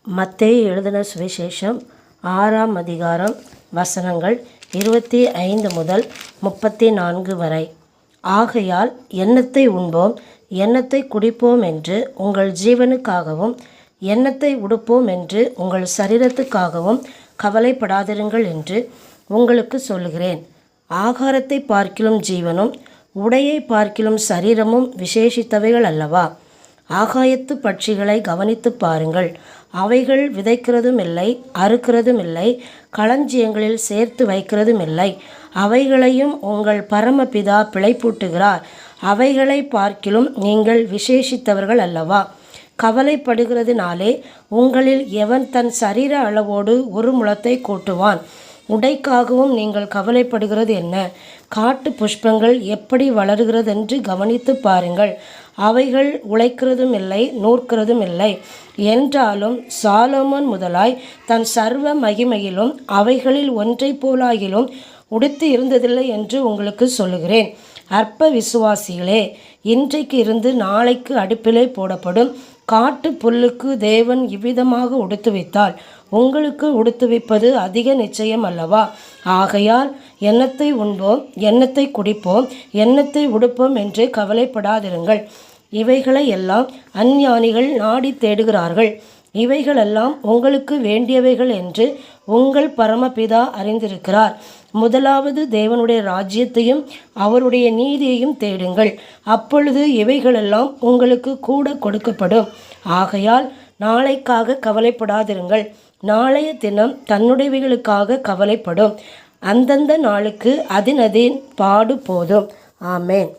மத்தேயு எழுதின சுவிசேஷம் 6ஆம் அதிகாரம் வசனங்கள் 25 முதல் 34 வரை. ஆகையால் எண்ணத்தை உண்போம், எண்ணத்தை குடிப்போம் என்று உங்கள் ஜீவனுக்காகவும், எண்ணத்தை உடுப்போம் என்று உங்கள் சரீரத்துக்காகவும் கவலைப்படாதிருங்கள் என்று உங்களுக்கு சொல்லுகிறேன். ஆகாரத்தை பார்க்கிலும் ஜீவனும், உடையை பார்க்கிலும் சரீரமும் விசேஷித்தவைகள் அல்லவா? ஆகாயத்து பட்சிகளை கவனித்து பாருங்கள். அவைகள் விதைக்கிறதும் இல்லை, அறுக்கிறதும் இல்லை, களஞ்சியங்களில் சேர்த்து வைக்கிறதும் இல்லை. அவைகளையும் உங்கள் பரமபிதா பிழைப்பூட்டுகிறார். அவைகளை பார்க்கிலும் நீங்கள் விசேஷித்தவர்கள் அல்லவா? கவலைப்படுகிறதுனாலே உங்களில் எவன் தன் சரீர அளவோடு ஒரு முழத்தை கூட்டுவான்? உடைக்காகவும் நீங்கள் கவலைப்படுகிறது என்ன? காட்டு புஷ்பங்கள் எப்படி வளருகிறதென்று கவனித்து பாருங்கள். அவைகள் உழைக்கிறதும் இல்லை, நூற்கிறதும் இல்லை. என்றாலும் சாலோமோன் முதலாய் தன் சர்வ மகிமையிலும் அவைகளில் ஒன்றை போலாகிலும் உடுத்தி இருந்ததில்லை என்று உங்களுக்கு சொல்லுகிறேன். அற்ப விசுவாசிகளே, இன்றைக்கு இருந்து நாளைக்கு அடுப்பிலே போடப்படும் காட்டு புல்லுக்கு தேவன் இவ்விதமாக உடுத்துவித்தால் உங்களுக்கு உடுத்துவிப்பது அதிக நிச்சயம் அல்லவா? ஆகையால் எண்ணத்தை உண்போம், எண்ணத்தை குடிப்போம், எண்ணத்தை உடுப்போம் என்று கவலைப்படாதிருங்கள். இவைகளை எல்லாம் அஞ்ஞானிகள் நாடி தேடுகிறார்கள். இவைகளெல்லாம் உங்களுக்கு வேண்டியவைகள் என்று உங்கள் பரமபிதா அறிந்திருக்கிறார். முதலாவது தேவனுடைய ராஜ்யத்தையும் அவருடைய நீதியையும் தேடுங்கள், அப்பொழுது இவைகளெல்லாம் உங்களுக்கு கூட கொடுக்கப்படும். ஆகையால் நாளைக்காக கவலைப்படாதிருங்கள். நாளைய தினம் தன்னுடையவைகளுக்காக கவலைப்படும். அந்தந்த நாளுக்கு அதின் பாடு போதும். ஆமேன்.